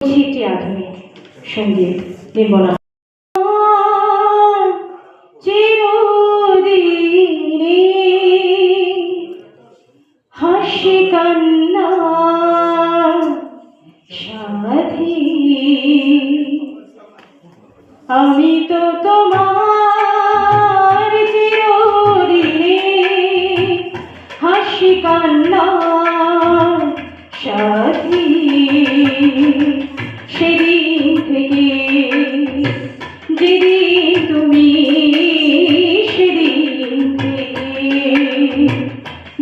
একটি আধুনিক সঙ্গীত নির্মলা চিরদিনে হাসি কান্না সাথী আমি তো তোমার চিরদিনে হাসি কান্না সাথী সেদিন থেকে যেদিন তুমি সেদিন থেকে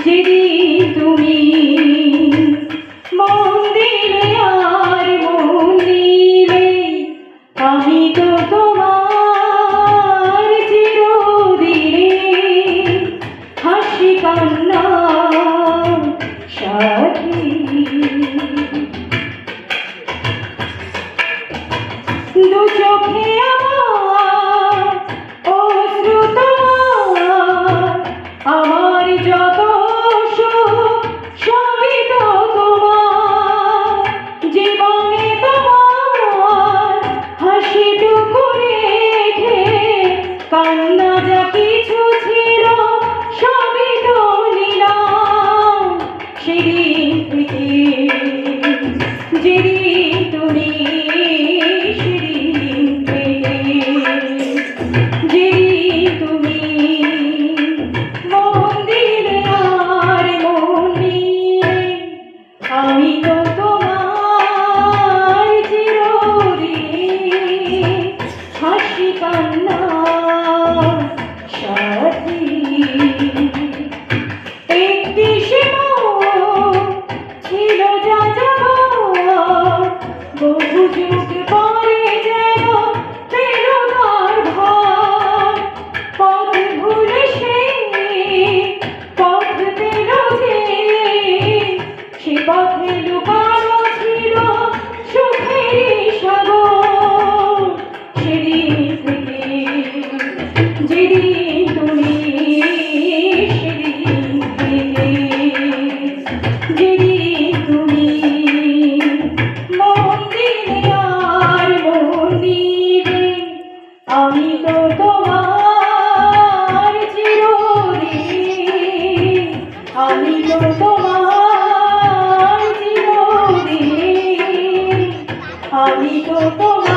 যেদিন তুমি মন দিলে আর মন দিলে আমি তো তোমার চিরদিনে হাসি কান্না সাথী দু চোখে আমার অশ্রু তোমার আমার যত সুখ সবই তো তোমার জীবনে তোমার হাসিটুকু রেখে কান্না যা কিছু ছিল সবই তো নিলাম সেদিন থেকে যেদিন তুমি আমি তো তোমার চিরদিনে হাসি কান্না সাথী একটি ছিল যা বহু যুগ পরে যেন পেল তার ঘর পথ ভুলে সে পথ পেল যে সে পথে লুকানো ছিল সুখের সাগর সেদিন থেকে যেদিন তুমি সেদিন থেকে যেদিন তুমি মন দিলে আর মন দিলে আমি তো তোমার চিরদিনে আমি তো তোমার চিরদিনে আমি তো তোমার